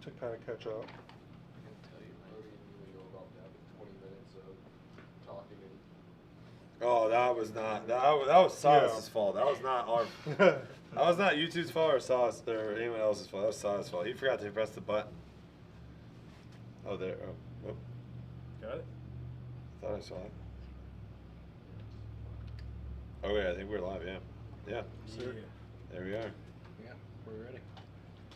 to kind of catch up. I can tell you, Brodie and you go about that 20 minutes of talking and Oh, that was not that was Silas's fault. That was not our. That was not YouTube's fault or Silas or anyone else's fault. That was Silas's fault. He forgot to press the button. Oh, there. Oh, whoop. Got it? Thought I saw it. Oh yeah, I think we're live. Yeah, yeah. Sir. There we are. yeah, we're ready.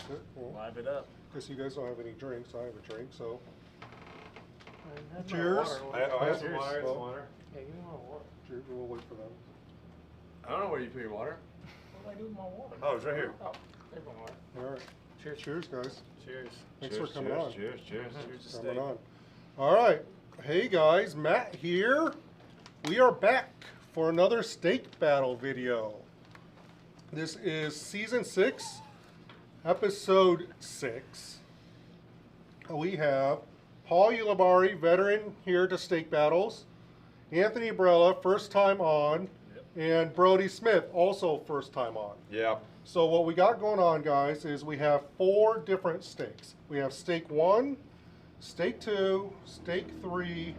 Good. Well, Live it up. guess you guys don't have any drinks. I have a drink, so Have Cheers. my water. I have some Cheers. water. Well, Some water. Yeah, give me my water. cheers. We'll wait for them. I don't know where you put your water. What do I do with my water? Oh, it's right here. Oh, there's my water. All right. Cheers. Cheers, guys. Cheers. Thanks Cheers, for coming cheers, on. Cheers, cheers. Cheers to Coming steak. on. All right. Hey guys, Matt here. We are back for another steak battle video. This is season 6, episode 6. We have Paul Ulibarri, veteran here to steak battles, Anthony Barela, first time on, and Brodie Smith, also first time on. Yeah. So what we got going on, guys, is we have 4 different steaks. We have steak 1, steak 2, steak 3,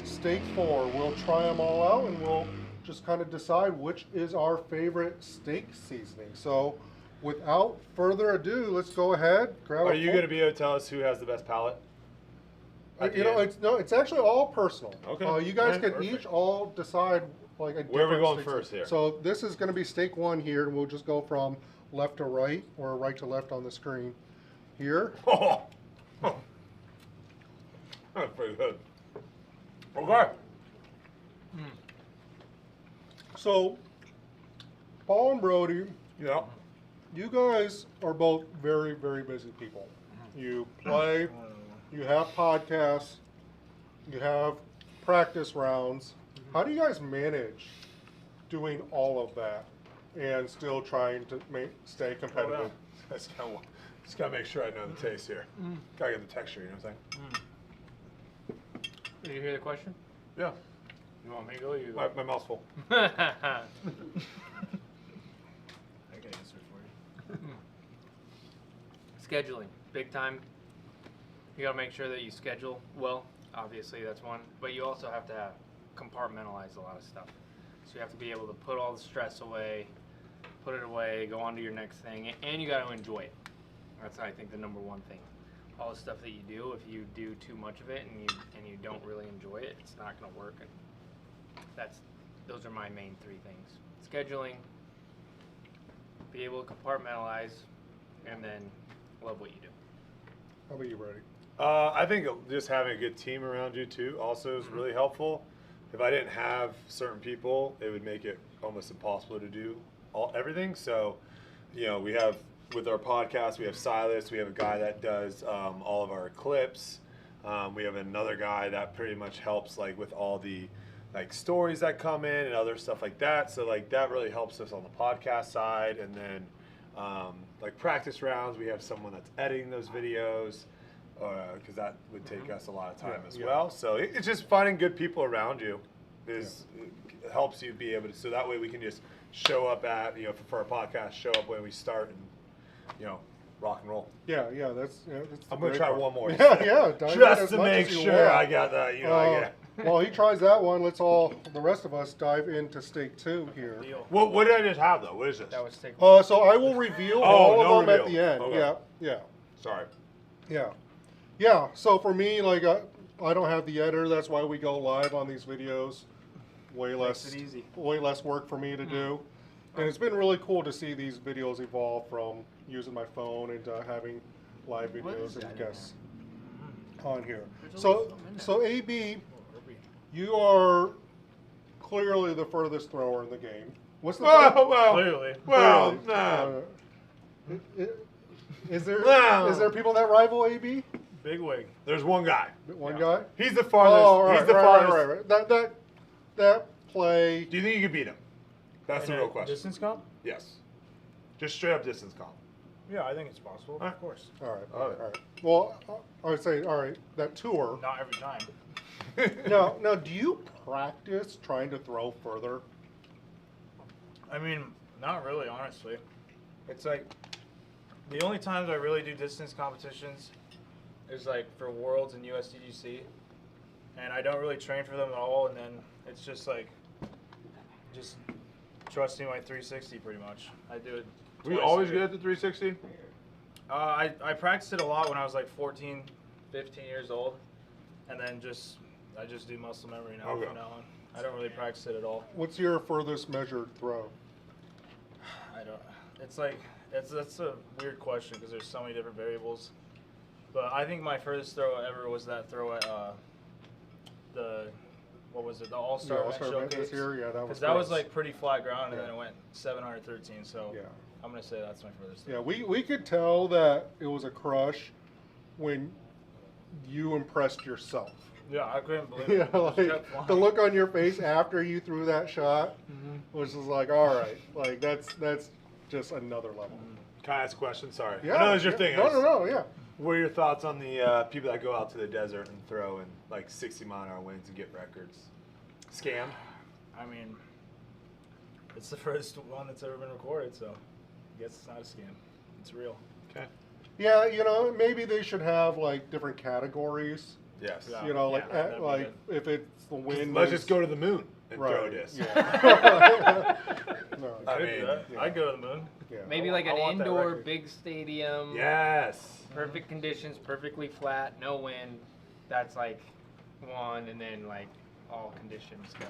steak 4. We'll try them all out and we'll just kind of decide which is our favorite steak seasoning. So without further ado, let's go ahead, grab Are a you going to be able to tell us who has the best palate? at You the know, end? it's actually all personal. Okay. You guys Alright, can perfect. each all decide like a Where are we different going steak first seasoning. here? So this is going to be steak 1 here, and we'll just go from left to right or right to left on the screen here. Oh, that's pretty good. Okay. So, Paul and Brodie, Yeah. you guys are both very, very busy people. You play, you have podcasts, you have practice rounds. How do you guys manage doing all of that and still trying to stay competitive? Just gotta make sure I know the taste here. Gotta get the texture, you know what I'm Did you hear the question? saying? You want me to go? Or you Yeah. My mouth's full. I can answer for you. Scheduling, big time. You gotta make sure that you schedule well. Obviously, that's one. But you also have to compartmentalize a lot of stuff. So you have to be able to put all the stress away, put it away, go on to your next thing, and you gotta enjoy it. That's, I think, the number one thing. All the stuff that you do, if you do too much of it and you don't really enjoy it, it's not gonna work. And those are my main 3 things: scheduling, be able to compartmentalize, and then love what you do. How about you, Brodie? I think just having a good team around you too also is really helpful. If I didn't have certain people, it would make it almost impossible to do everything. So, you know, we have with our podcast, we have Silas. We have a guy that does all of our clips. We have another guy that pretty much helps like with all the like stories that come in and other stuff like that. So like that really helps us on the podcast side. And then like practice rounds, we have someone that's editing those videos because that would take us a lot of time as well. So it's just finding good people around you it helps you be able to. So that way we can just show up at for our podcast, show up when we start and rock and roll. Yeah, that's the I'm gonna great try part. one more. Yeah. Dive in Just as to much make as you sure want. I got that. While he tries that one, let's all, the rest of us, dive into steak 2 here. Deal. What did I just have though? What is this? That was take. So I will reveal all no of them at reveal. the end. Okay. Yeah. Sorry. Yeah. So for me, like, I don't have the editor. That's why we go live on these videos. Way less, it easy. way less work for me to do. And it's been really cool to see these videos evolve from using my phone into having live What is videos that and in guests on here. There's So, always something in so AB, you are clearly the furthest thrower in the game. What's the Clearly. Well, Clearly. no. Is there No. is there people that rival AB? Big wig. There's one guy. One Yeah. guy? He's the farthest. Oh, right, he's the right, farthest. right. That play. Do you think you could beat him? That's the In a real question. Distance comp? Yes. Just straight up distance comp. Yeah, I think it's possible. Alright. Of course. All right, All all right. right. Well, I would say, all right, that tour. Not every time. Now, do you practice trying to throw further? I mean, not really, honestly. It's like the only times I really do distance competitions is like for Worlds and USDGC, and I don't really train for them at all. And then it's just like, just trusting my 360 pretty much. I do it. Were you twice always a good year. at the 360? I practiced it a lot when I was like 14, 15 years old, and then I just do muscle memory now Okay. from now on. I don't really practice it at all. What's your furthest measured throw? I don't. It's like that's a weird question because there's so many different variables. But I think my furthest throw ever was that throw at the what was it, the All-Star event All-Star event this showcase. year, yeah, that was. Because that was great. like pretty flat ground, and Yeah. then it went 713. So Yeah. I'm gonna say that's my furthest throw. Yeah, we could tell that it was a crush when you impressed yourself. Yeah, I couldn't believe Yeah, it. It just like kept flying. the look on your face after you threw that shot was just like, all right, like that's just another level. Can I ask a question? Sorry. Yeah, I know that's your yeah. thing. No, yeah. What are your thoughts on the people that go out to the desert and throw in like 60-mile-an-hour winds and get records? Scam? I mean, it's the first one that's ever been recorded, so I guess it's not a scam. It's real. Okay. Yeah, maybe they should have like different categories. Yes. Yeah. Like that'd be like if it's the wind. Let's is- just go to the moon and right. throw this. Yeah. No, I Could do mean, that. yeah. I'd go to the moon. yeah. Maybe I like an want that indoor record. big stadium. Yes. Perfect conditions, perfectly flat, no wind. That's like one, and then like all conditions go.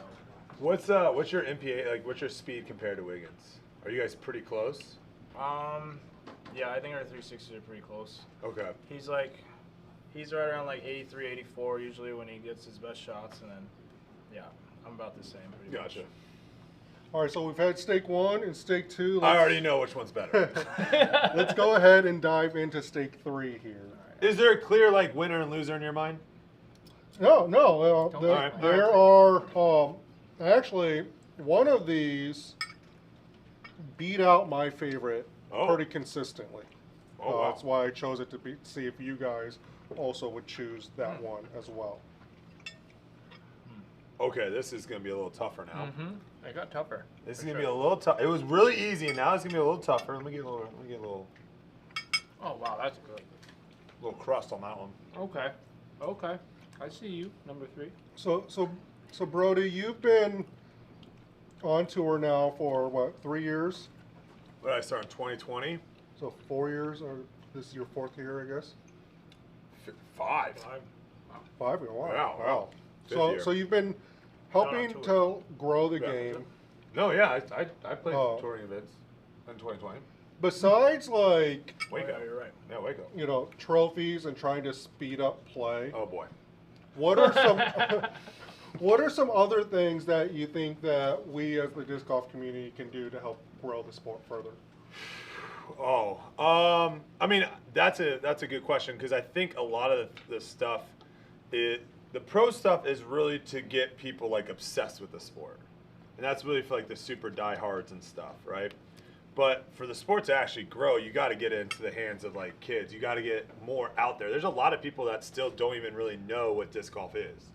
What's your MPA, like what's your speed compared to Wiggins? Are you guys pretty close? Yeah, I think our 360s are pretty close. Okay. He's right around like 83, 84 usually when he gets his best shots, and then yeah, I'm about the same. Pretty Gotcha. Much. All right, so we've had steak 1 and steak 2. I already know which one's better. Let's go ahead and dive into steak 3 here. Is there a clear like winner and loser in your mind? No, Don't there, mind. there are actually one of these beat out my favorite Oh. pretty consistently. Oh, wow. That's why I chose it to see if you guys also would choose that one as well. Okay, this is gonna be a little tougher now. Mm-hmm. It got tougher. This is for gonna sure. be a little tough. It was really easy, and now it's gonna be a little tougher. Let me get a little Oh wow, that's good. crust on that one. Okay. I see you, number 3. So Brodie, you've been on tour now for what, 3 years? What did I start in 2020? So 4 years, or this is your 4th year, I guess. 5. 5 years. Wow. Wow. Fifth So year. so you've been helping tour. to grow the Yeah. game. No, yeah, I played Oh. touring events in 2020. Besides, like, Waco. Yeah, you're right. Yeah, Waco. trophies and trying to speed up play. Oh boy. What are some what are some other things that you think that we as the disc golf community can do to help grow the sport further? Oh, I mean that's a good question because I think a lot of the stuff, the pro stuff is really to get people like obsessed with the sport, and that's really for like the super diehards and stuff, right? But for the sport to actually grow, you got to get it into the hands of like kids. You got to get more out there. There's a lot of people that still don't even really know what disc golf is,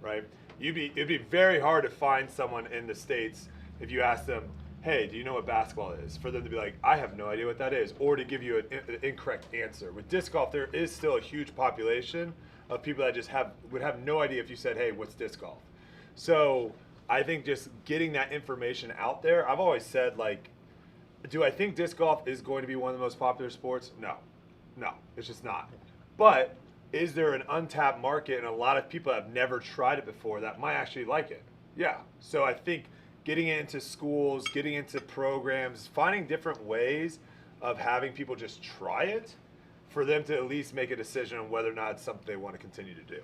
right? It'd be very hard to find someone in the States if you ask them, hey, do you know what basketball is? For them to be like, I have no idea what that is, or to give you an incorrect answer. With disc golf, there is still a huge population of people that just would have no idea if you said, hey, what's disc golf? So I think just getting that information out there, I've always said, like, do I think disc golf is going to be one of the most popular sports? No, it's just not. But is there an untapped market and a lot of people have never tried it before that might actually like it? Yeah. So I think getting it into schools, getting into programs, finding different ways of having people just try it for them to at least make a decision on whether or not it's something they want to continue to do.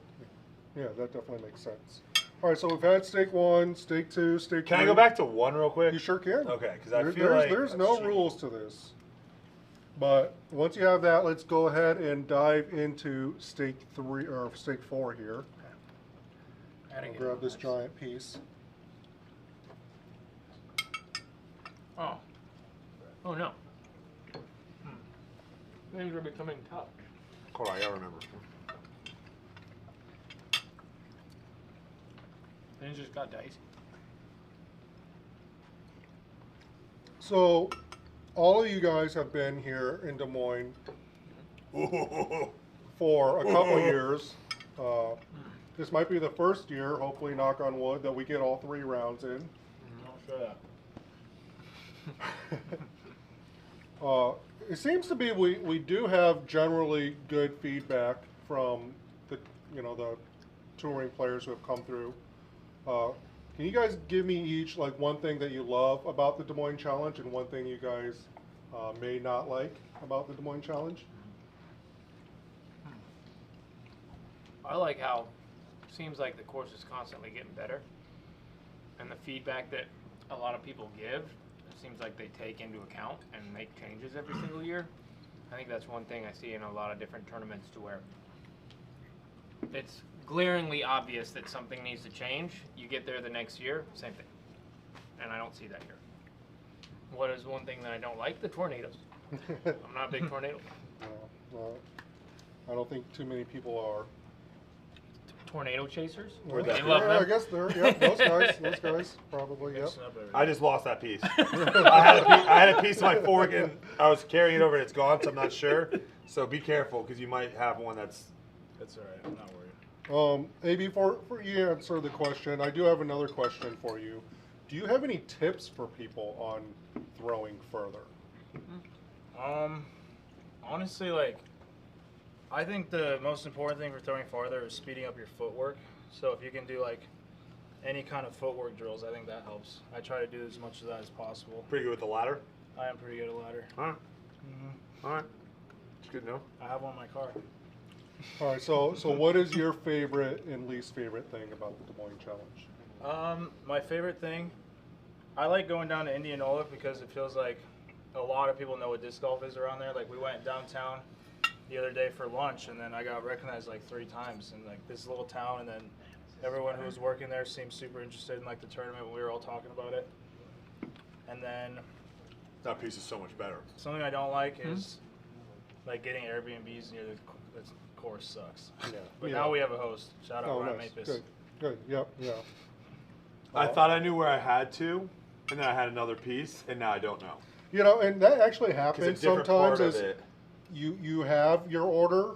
Yeah, that definitely makes sense. All right, so we've had steak 1, steak 2, steak 3. Can I go back to one real quick? You sure can. Okay, because I There- feel there's, like there's no rules to this. But once you have that, let's go ahead and dive into steak 3 or steak 4 here. I'll grab this giant piece. Oh. Oh no. Things are becoming tough. Hold on, I gotta remember. Things just got dicey. So, all of you guys have been here in Des Moines Ooh. for a couple years. This might be the first year, hopefully, knock on wood, that we get all 3 rounds in. It seems to be we do have generally good feedback from the the touring players who have come through. Can you guys give me each like one thing that you love about the Des Moines Challenge and one thing you guys may not like about the Des Moines Challenge? I like how it seems like the course is constantly getting better, and the feedback that a lot of people give, it seems like they take into account and make changes every single year. I think that's one thing I see in a lot of different tournaments, to where it's glaringly obvious that something needs to change. You get there the next year, same thing, and I don't see that here. What is one thing that I don't like? The tornadoes. I'm not a big tornado. Well, I don't think too many people are. Tornado chasers? Well, They love yeah, them. I guess they're those guys probably. Yep. I just lost that piece. I had a piece of my fork and I was carrying it over and it's gone, so I'm not sure. So be careful because you might have one that's. That's all right. I'm not worried. Maybe for you answer the question, I do have another question for you. Do you have any tips for people on throwing further? Honestly, like, I think the most important thing for throwing farther is speeding up your footwork. So if you can do like any kind of footwork drills, I think that helps. I try to do as much of that as possible. Pretty good with the ladder? I am pretty good at ladder. All right. Mm-hmm. All right. It's good to know. I have one in my car. All right, so what is your favorite and least favorite thing about the Des Moines Challenge? My favorite thing, I like going down to Indianola because it feels like a lot of people know what disc golf is around there. Like, we went downtown the other day for lunch, and then I got recognized like 3 times in like this little town, and then everyone who was working there seemed super interested in like the tournament when we were all talking about it. And then That piece is so much better. something I don't like is like getting Airbnbs near the course sucks. Yeah. But Yeah. now we have a host. Shout out Oh, Ryan nice. Mapis. Good. Yep. Yeah. I thought I knew where I had to, and then I had another piece, and now I don't know. And that actually 'Cause a happens different sometimes. part of Is it. you have your order,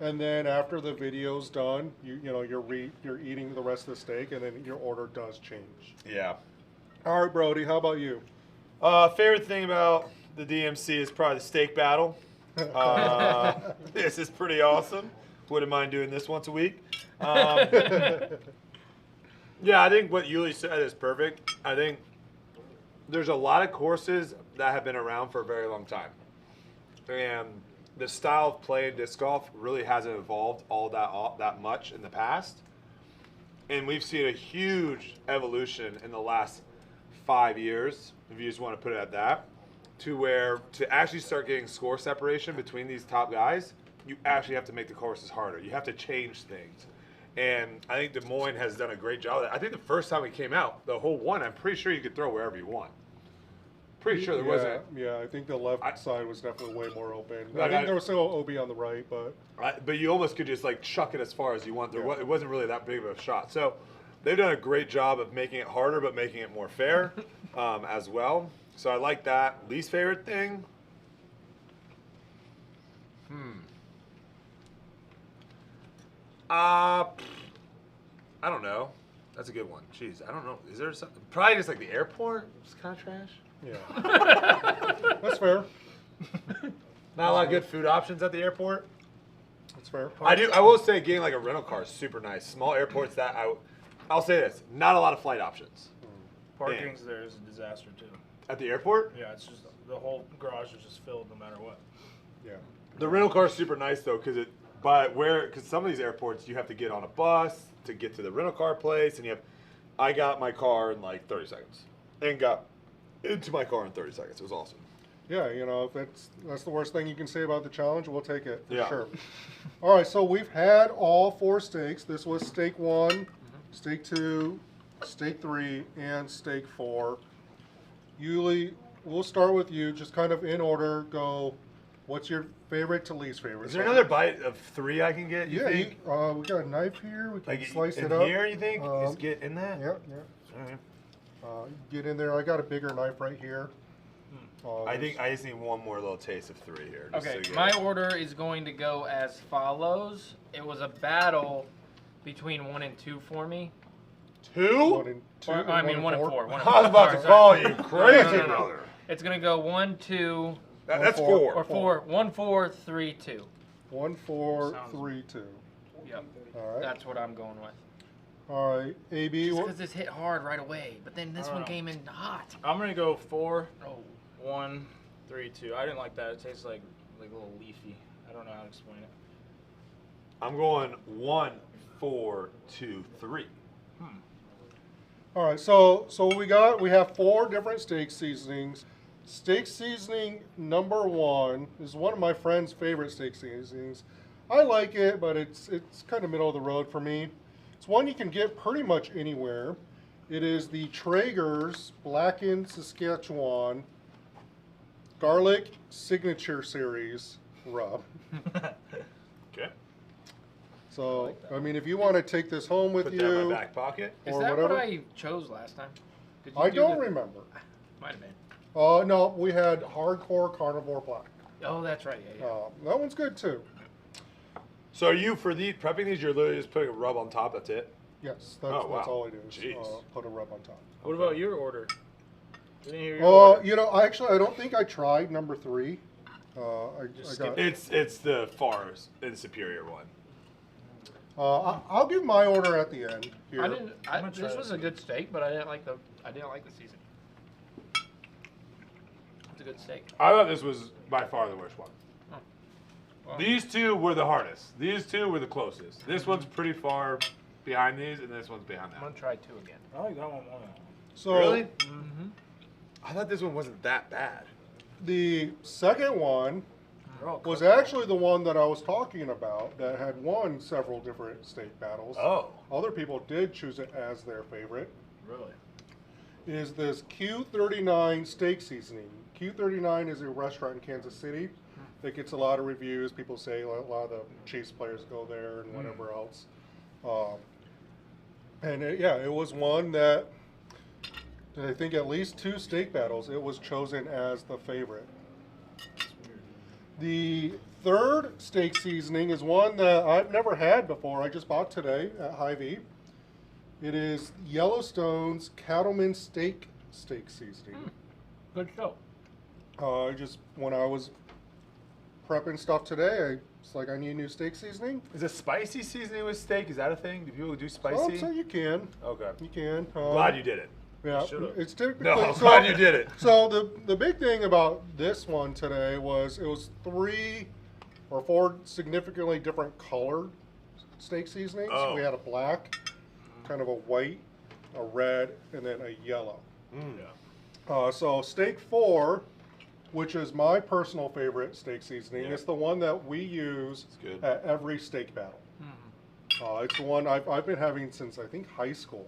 and then after the video's done, you're eating the rest of the steak, and then your order does change. Yeah. All right, Brodie, how about you? Favorite thing about the DMC is probably the steak battle. This is pretty awesome. Wouldn't mind doing this once a week. Yeah, I think what Uli said is perfect. I think there's a lot of courses that have been around for a very long time. And the style of play in disc golf really hasn't evolved all that much in the past. And we've seen a huge evolution in the last 5 years, if you just want to put it at that, to actually start getting score separation between these top guys, you actually have to make the courses harder. You have to change things. And I think Des Moines has done a great job of that. I think the first time we came out, the whole one, I'm pretty sure you could throw wherever you want. Pretty sure there wasn't. Yeah, I think the left side was definitely way more open. I Like think there was still OB on the right, but But you almost could just like chuck it as far as you want. Yeah. It wasn't really that big of a shot. So they've done a great job of making it harder, but making it more fair as well. So I like that. Least favorite thing? I don't know. That's a good one. Jeez, I don't know. Is there something? Probably just like the airport. It's kind of trash. yeah. That's fair. Not a lot of good food options at the airport. That's fair. I will say getting like a rental car is super nice. Small airports I'll say this, not a lot of flight options. Parking's there is a disaster too. At the airport? Yeah, it's just the whole garage is just filled no matter what. Yeah. The rental car is super nice though, because some of these airports you have to get on a bus to get to the rental car place, and I got my car in like 30 seconds, and got into my car in 30 seconds. It was awesome. Yeah, if that's the worst thing you can say about the challenge, we'll take it for Yeah. sure. All right, so we've had all 4 steaks. This was steak 1, steak 2, steak 3, and steak 4. Uli, we'll start with you. Just kind of in order, go. What's your favorite to least favorite? Is there another bite of 3 I can get? You Yeah, think? we got a knife here. We can Like slice in it up. here? You think? Just get in that. Yeah. All right. Get in there. I got a bigger knife right here. I think I just need one more little taste of 3 here. Just Okay, to get my it. order is going to go as follows. It was a battle between 1 and 2 for me. 2? 1 and 2. Or, I mean, 1 and 4. 1 and I was 4. about to Sorry, call sorry. you crazy, No. brother. It's going to go 1, 2, That's 4. 4. or 4. 1, 4, 3, 2. 1, 4, Sounds- 3, 2. Yep. All right. That's what I'm going with. All right. AB. Just What? because this hit hard right away, but then this I don't one know. came in hot. I'm gonna go 4, Oh. 1, 3, 2. I didn't like that. It tastes like a little leafy. I don't know how to explain it. I'm going 1, 4, 2, 3. All right. So we have 4 different steak seasonings. Steak seasoning number 1 is one of my friend's favorite steak seasonings. I like it, but it's kind of middle of the road for me. It's one you can get pretty much anywhere. It is the Traeger's Blackened Saskatchewan Garlic Signature Series rub. Okay. So, I mean, if you want to take this home with Put that in you, my back pocket. Is or that whatever. what I chose last time? Did you I do don't the- remember. Might have been. No, we had Hardcore Carnivore Black. Oh, that's right. Yeah, yeah. That one's good too. So are you for prepping these? You're literally just putting a rub on top. That's it. Yes, Oh, wow. that's all I do is Jeez. put a rub on top. What about your order? Didn't hear your order. You know, I don't think I tried number 3. I Just got. It's the far and superior one. I'll give my order at the end here. I didn't. I'm gonna try This was this a good steak, but I didn't like the season. It's a good steak. I thought this was by far the worst one. Well, These 2 were the hardest. These 2 were the closest. This one's pretty far behind these, and this one's behind I'm that. gonna try 2 again. I like that one more. So Really? Mm-hmm. I thought this one wasn't that bad. the second one They're all was cooked. actually the one that I was talking about that had won several different steak battles. Oh. Other people did choose it as their favorite. Really? Is this Q39 steak seasoning. Q39 is a restaurant in Kansas City that gets a lot of reviews. People say a lot of the Chiefs players go there and whatever else. It was one that I think at least 2 steak battles, it was chosen as the favorite. The third steak seasoning is one that I've never had before. I just bought today at Hy-Vee. It is Yellowstone's Cattleman Steak seasoning. Good show. When I was prepping stuff today, it's like I need new steak seasoning. Is it spicy seasoning with steak? Is that a thing? Do people do So spicy? you can. Okay. You can. Glad you did it. Yeah, should've. it's typically. No, I'm so- glad you did it. So the big thing about this one today was it was 3 or 4 significantly different colored steak seasonings. Oh. We had a black, kind of a white, a red, and then a yellow. So steak 4, which is my personal favorite steak seasoning, Yeah. it's the one that we use It's good. at every steak battle. It's the one I've been having since I think high school,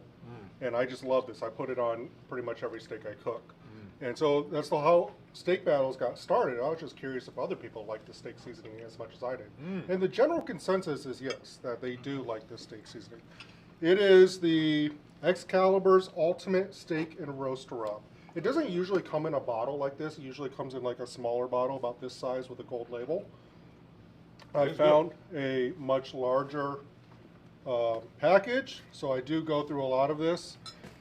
and I just love this. I put it on pretty much every steak I cook, and so that's how steak battles got started. I was just curious if other people like the steak seasoning as much as I did, and the general consensus is yes, that they do like the steak seasoning. It is the Excalibur's Ultimate Steak and Roast Rub. It doesn't usually come in a bottle like this. It usually comes in like a smaller bottle about this size with a gold label. I That's found a much larger package, so I do go through a lot of this,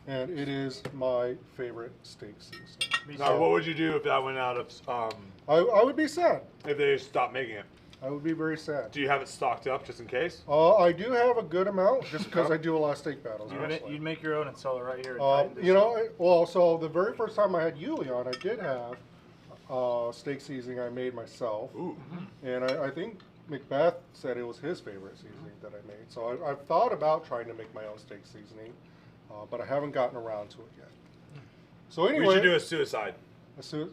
and it is my favorite steak seasoning. Now, what would you do if that went out of, I would be sad. if they stopped making it? I would be very sad. Do you have it stocked up just in case? I do have a good amount just because I do a lot of steak battles. honestly. You'd make your own and sell it right here. So the very first time I had Uli on, I did have steak seasoning I made myself. Ooh. And I think Macbeth said it was his favorite seasoning that I made. So I've thought about trying to make my own steak seasoning, but I haven't gotten around to it yet. So anyway, We should do a suicide.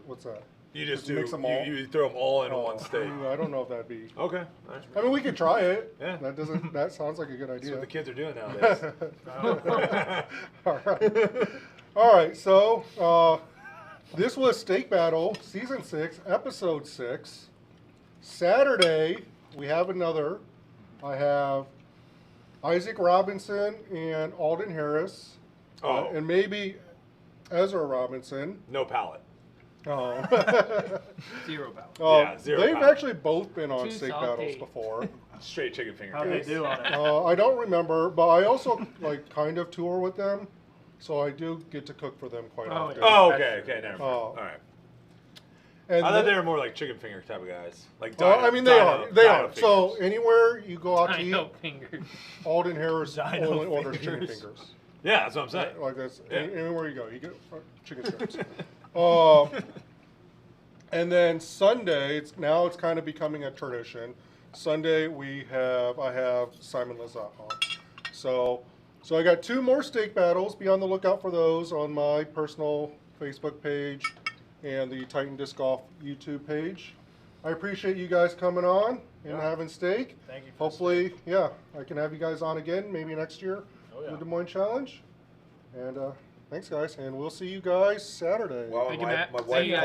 what's that? You just Just do. mix them all? You throw them all into one steak. I don't know if that'd be. Okay. All right. I mean, we could try it. Yeah. That sounds like a good That's idea. what the kids are doing nowadays. All right. All right. So this was Steak Battle Season 6, Episode 6. Saturday, we have another. I have Isaac Robinson and Alden Harris. Oh. And maybe Ezra Robinson. No palate. Oh. 0 battles. Yeah, 0 they've pounds. actually both been on Too steak salty. battles before. Straight chicken finger. How'd they guys. do on it? I don't remember, but I also like kind of tour with them, so I do get to cook for them quite Oh, often. yeah. Oh, okay, okay, never mind. Oh. All right. And I thought the- they were more like chicken finger type of guys. Like I mean, they are. They are. fingers. So anywhere you go out to I eat, know fingers. Alden Harris Dino only orders chicken fingers. fingers. Yeah, that's what I'm saying. Like this, Yeah. anywhere you go, you get chicken strips. And then Sunday, it's kind of becoming a tradition. Sunday I have Simon Lizotte on. So I got 2 more steak battles. Be on the lookout for those on my personal Facebook page and the Titan Disc Golf YouTube page. I appreciate you guys coming on and Yeah. having steak. Thank you. For Hopefully, yeah, I can have you guys on again, maybe next year Oh, for yeah. the Des Moines Challenge. And thanks, guys, and we'll see you guys Saturday. Well, Thank you, my Matt. my See wife you guys.